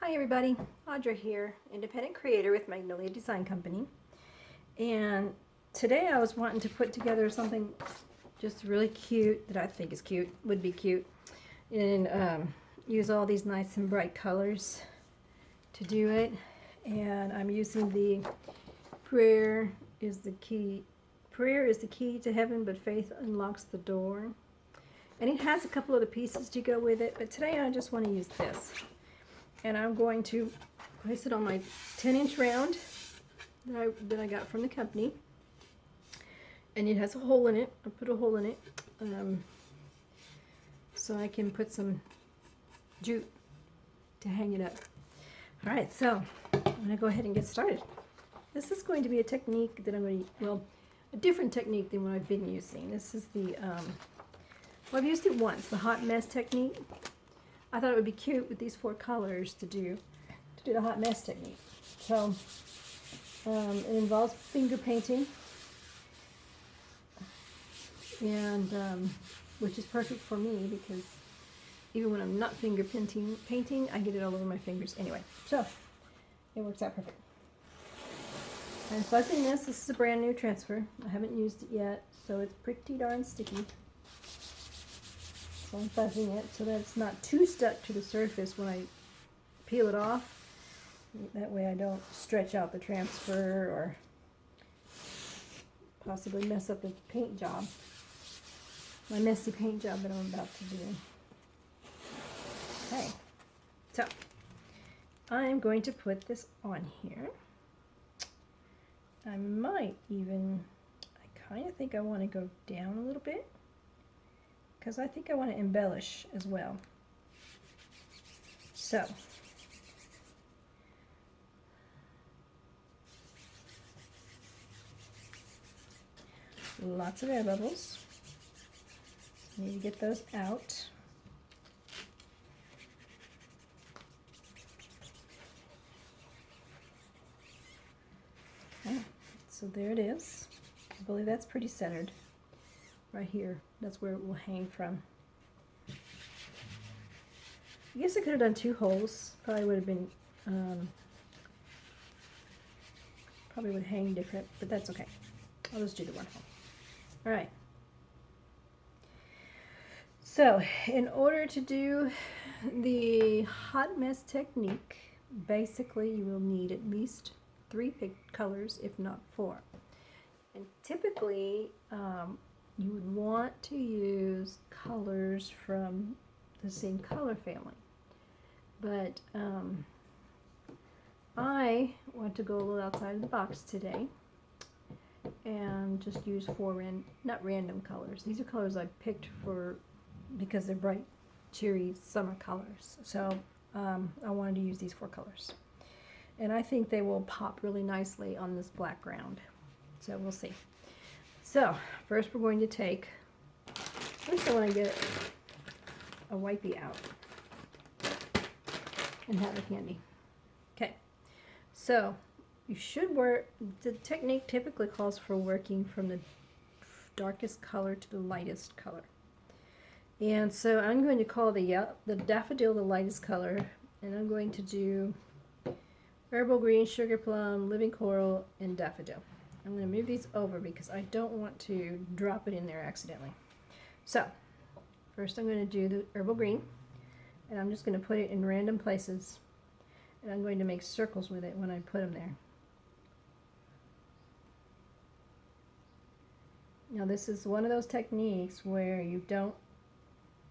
Hi everybody, Audra here, independent creator with Magnolia Design Company. And today I was wanting to put together something just really cute that I think is cute, would be cute, and use all these nice and bright colors to do it. And I'm using the prayer is the key to heaven, but faith unlocks the door. And it has a couple of the pieces to go with it, but today I just want to use this. And I'm going to place it on my 10-inch round that I got from the company. And it has a hole in it. I put a hole in it so I can put some jute to hang it up. All right, so I'm going to go ahead and get started. This is going to be a technique that I'm going to, well, a different technique than what I've been using. This is the, well, I've used it once, the hot mess technique. I thought it would be cute with these 4 colors to do the hot mess technique. So it involves finger painting, and which is perfect for me because even when I'm not finger painting, I get it all over my fingers anyway. So it works out perfect. I'm fuzzing this. This is a brand new transfer. I haven't used it yet, so it's pretty darn sticky. So I'm fuzzing it so that it's not too stuck to the surface when I peel it off. That way I don't stretch out the transfer or possibly mess up the paint job, my messy paint job that I'm about to do. Okay, so I'm going to put this on here. I might even, I kind of think I want to go down a little bit, because I think I want to embellish as well. So, lots of air bubbles. Need to get those out. Okay, so there it is. I believe that's pretty centered. Right here, that's where it will hang from. I guess I could have done 2 holes. Probably would have been, probably would hang different, but that's okay. I'll just do the 1 hole. All right. So, in order to do the hot mess technique, basically you will need at least 3 colors, if not 4. And typically, you would want to use colors from the same color family. But I want to go a little outside of the box today and just use 4 not random colors. These are colors I picked because they're bright, cheery summer colors. So I wanted to use these 4 colors. And I think they will pop really nicely on this black ground. So we'll see. So, first we're going to take, first I want to get a wipey out and have it handy. Okay, so you should work, the technique typically calls for working from the darkest color to the lightest color. And so I'm going to call the daffodil the lightest color, and I'm going to do herbal green, sugar plum, living coral, and daffodil. I'm going to move these over because I don't want to drop it in there accidentally. So, first I'm going to do the herbal green, and I'm just going to put it in random places, and I'm going to make circles with it when I put them there. Now this is one of those techniques where you don't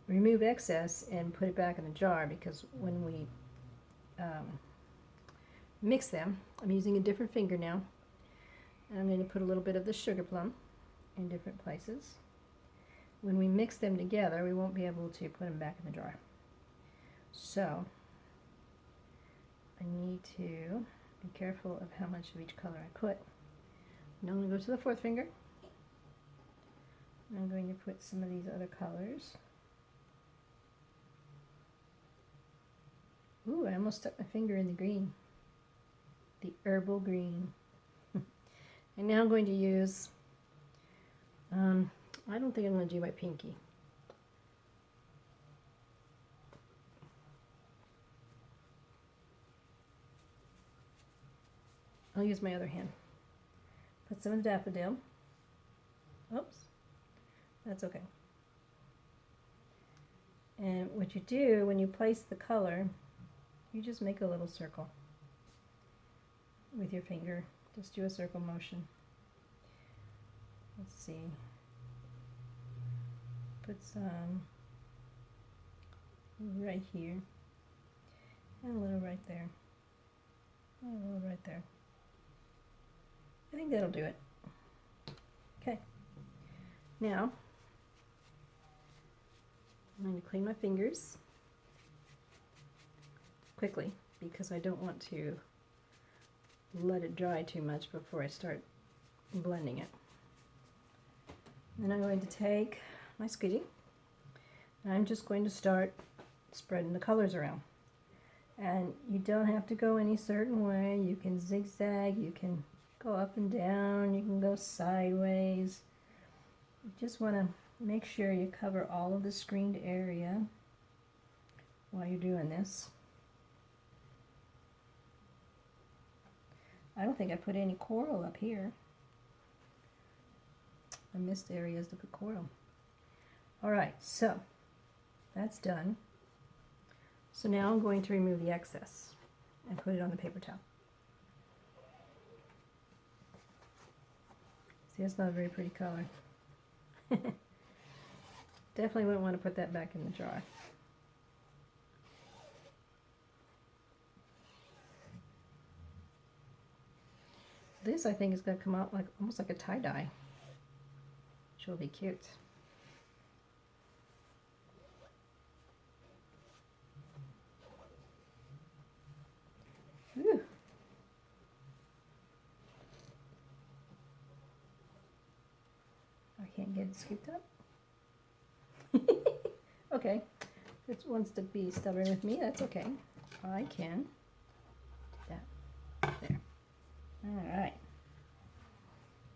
remove excess and put it back in the jar, because when we mix them, I'm using a different finger now. And I'm going to put a little bit of the sugar plum in different places. When we mix them together, we won't be able to put them back in the jar. So, I need to be careful of how much of each color I put. Now I'm going to go to the 4th finger. I'm going to put some of these other colors. Ooh, I almost stuck my finger in the green. The herbal green. And now I'm going to use, I don't think I'm going to do my pinky. I'll use my other hand. Put some of the daffodil. Oops, that's okay. And what you do when you place the color, you just make a little circle with your finger. Just do a circle motion. Let's see. Put some right here, and a little right there, and a little right there. I think that'll do it. Okay. Now, I'm going to clean my fingers quickly because I don't want to let it dry too much before I start blending it. Then I'm going to take my squeegee and I'm just going to start spreading the colors around. And you don't have to go any certain way. You can zigzag, you can go up and down, you can go sideways. You just want to make sure you cover all of the screened area while you're doing this. I don't think I put any coral up here. I missed areas to put coral. Alright, so that's done. So now I'm going to remove the excess and put it on the paper towel. See, that's not a very pretty color. Definitely wouldn't want to put that back in the jar. This, I think, is going to come out like almost like a tie-dye, which will be cute. Ooh. I can't get it scooped up. Okay, if it wants to be stubborn with me, that's okay. I can do that. There. Alright.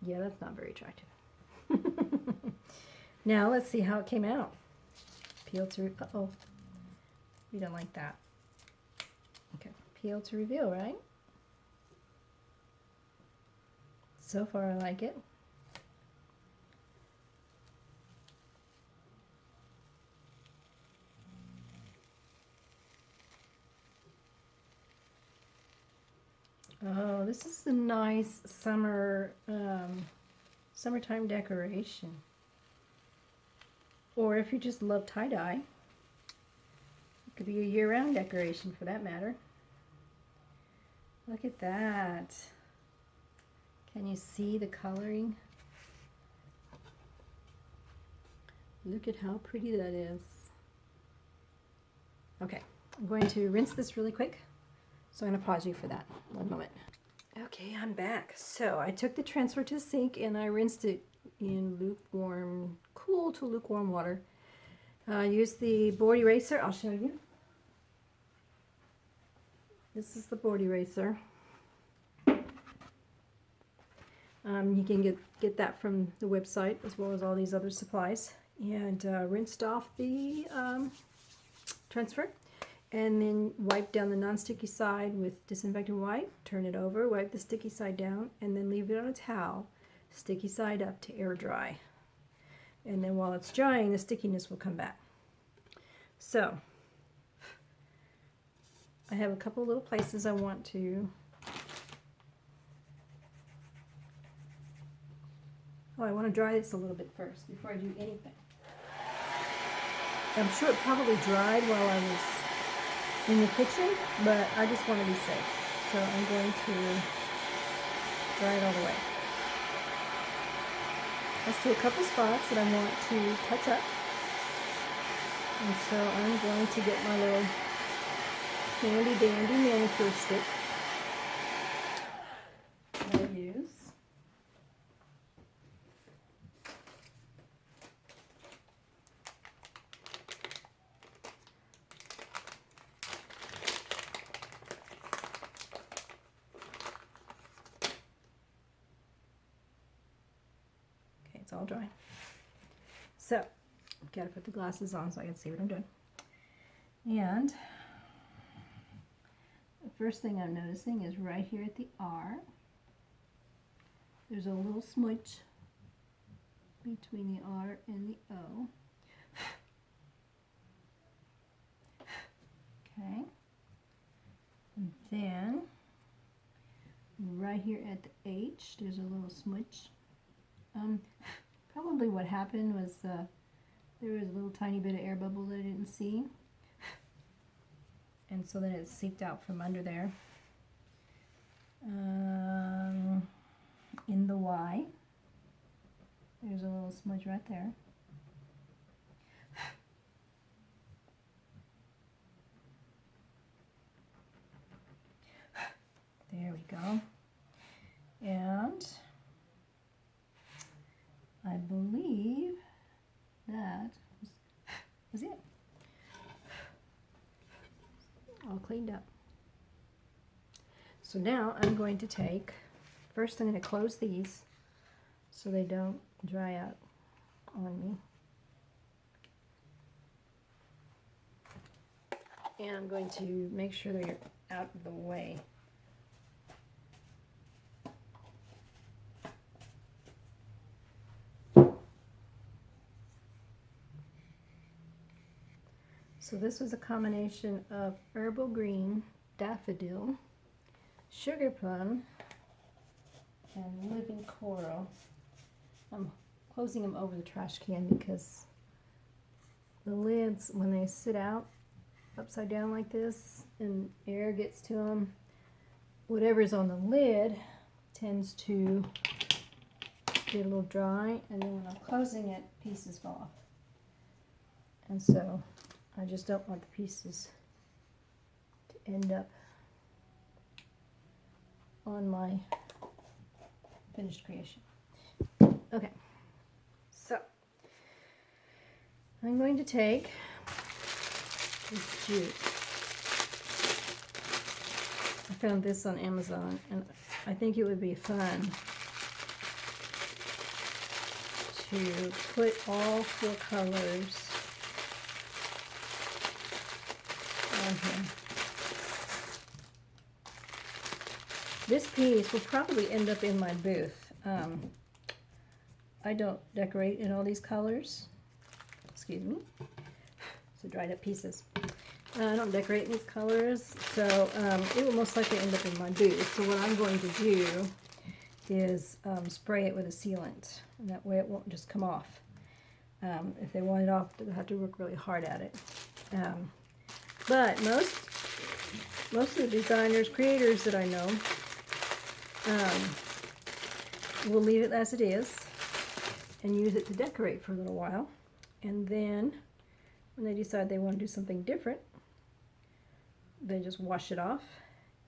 Yeah, that's not very attractive. Now let's see how it came out. Peel to, uh-oh. We don't like that. Okay, peel to reveal, right? So far I like it. Oh, this is a nice summer, summertime decoration. Or if you just love tie-dye, it could be a year-round decoration for that matter. Look at that. Can you see the coloring? Look at how pretty that is. Okay, I'm going to rinse this really quick. So I'm going to pause you for that. One moment. Okay, I'm back. So I took the transfer to the sink and I rinsed it in lukewarm, cool to lukewarm water. I used the board eraser. I'll show you. This is the board eraser. You can get that from the website as well as all these other supplies. And rinsed off the transfer. And then wipe down the non-sticky side with disinfectant wipe, turn it over, wipe the sticky side down, and then leave it on a towel, sticky side up to air dry. And then while it's drying, the stickiness will come back. So, I have a couple little places I want to... Oh, I want to dry this a little bit first before I do anything. I'm sure it probably dried while I was in the kitchen, but I just want to be safe. So I'm going to dry it all the way. I see a couple spots that I want to touch up. And so I'm going to get my little handy dandy manicure stick that I use. It's all dry. So, I've got to put the glasses on so I can see what I'm doing. And the first thing I'm noticing is right here at the R. There's a little smudge between the R and the O. Okay. And then right here at the H, there's a little smudge. Probably what happened was there was a little tiny bit of air bubble that I didn't see. And so then it seeped out from under there. In the Y, there's a little smudge right there. There we go. And I believe that was it. All cleaned up. So now I'm going to take, first I'm going to close these so they don't dry out on me. And I'm going to make sure they're out of the way. So this was a combination of herbal green, daffodil, sugar plum, and living coral. I'm closing them over the trash can because the lids, when they sit out upside down like this and air gets to them, whatever's on the lid tends to get a little dry, and then when I'm closing it, pieces fall off. And so I just don't want the pieces to end up on my finished creation. Okay, so I'm going to take this jute. I found this on Amazon, and I think it would be fun to put all 4 colors on here. This piece will probably end up in my booth. I don't decorate in all these colors. Excuse me. So dried up pieces. I don't decorate in these colors, so it will most likely end up in my booth. So what I'm going to do is spray it with a sealant, and that way it won't just come off. If they want it off, they'll have to work really hard at it. But most of the designers, creators that I know, will leave it as it is and use it to decorate for a little while. And then when they decide they want to do something different, they just wash it off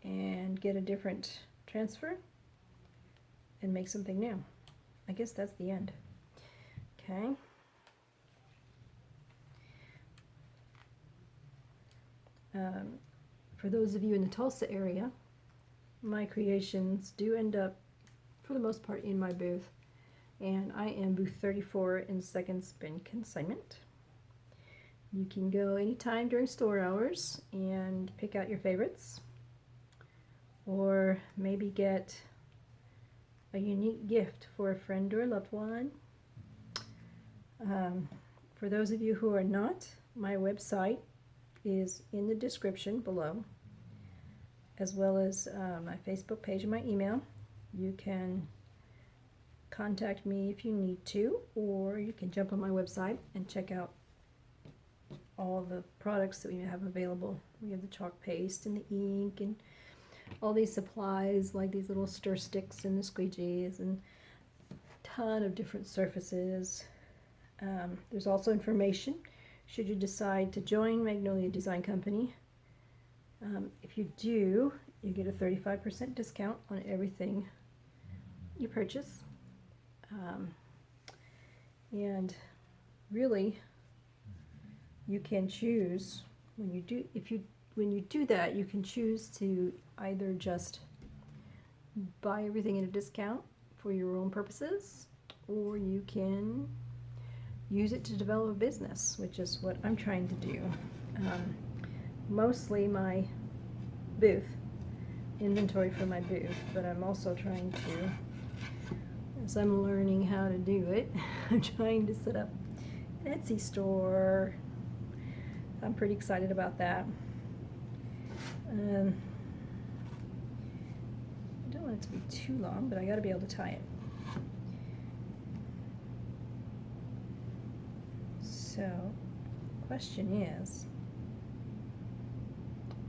and get a different transfer and make something new. I guess that's the end. Okay. For those of you in the Tulsa area, my creations do end up, for the most part, in my booth. And I am booth 34 in Second Spin Consignment. You can go anytime during store hours and pick out your favorites, or maybe get a unique gift for a friend or a loved one. For those of you who are not, my website is in the description below, as well as my Facebook page and my email. You can contact me if you need to, or you can jump on my website and check out all the products that we have available. We have the chalk paste and the ink and all these supplies like these little stir sticks and the squeegees and a ton of different surfaces. There's also information should you decide to join Magnolia Design Company. If you do, you get a 35% discount on everything you purchase. And really, you can choose when you do that, you can choose to either just buy everything at a discount for your own purposes, or you can use it to develop a business, which is what I'm trying to do. Mostly my booth, inventory for my booth, but I'm also trying to as I'm learning how to do it. I'm trying to set up an Etsy store. I'm pretty excited about that. I don't want it to be too long, but I got to be able to tie it. So, question is,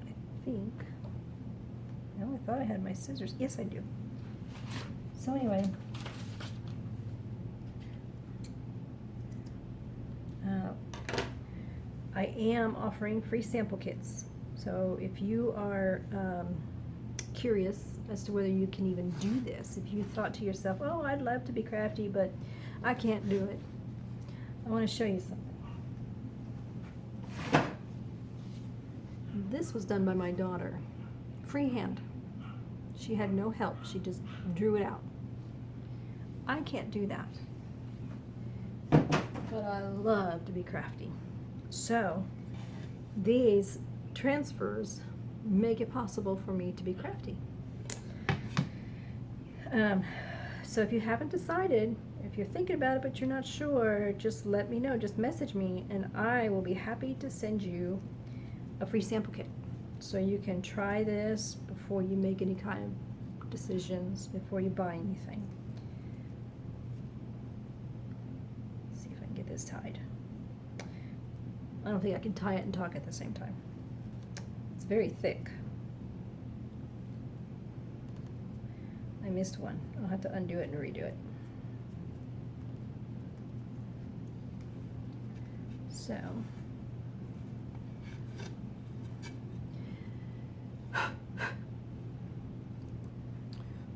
I think, no, I thought I had my scissors. Yes, I do. So anyway, I am offering free sample kits. So if you are curious as to whether you can even do this, if you thought to yourself, oh, I'd love to be crafty, but I can't do it, I want to show you something. This was done by my daughter, freehand. She had no help. She just drew it out. I can't do that, but I love to be crafty. So these transfers make it possible for me to be crafty. So if you haven't decided, if you're thinking about it but you're not sure, just let me know. Just message me and I will be happy to send you a free sample kit so you can try this before you make any kind of decisions, before you buy anything. Let's see if I can get this tied. I don't think I can tie it and talk at the same time. It's very thick. I missed one. I'll have to undo it and redo it.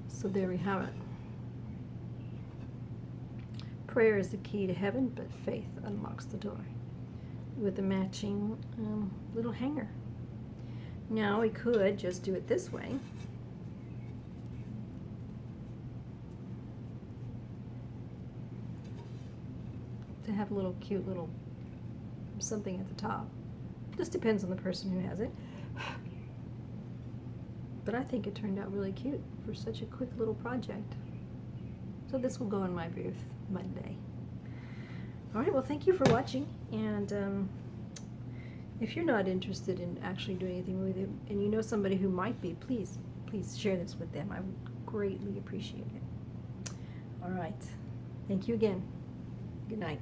So there we have it. Prayer is the key to heaven, but faith unlocks the door. With a matching little hanger. Now we could just do it this way. To have a little cute little something at the top. Just depends on the person who has it. But I think it turned out really cute for such a quick little project. So this will go in my booth Monday. Alright, well thank you for watching, and if you're not interested in actually doing anything with it, and you know somebody who might be, please share this with them. I would greatly appreciate it. Alright, thank you again. Good night.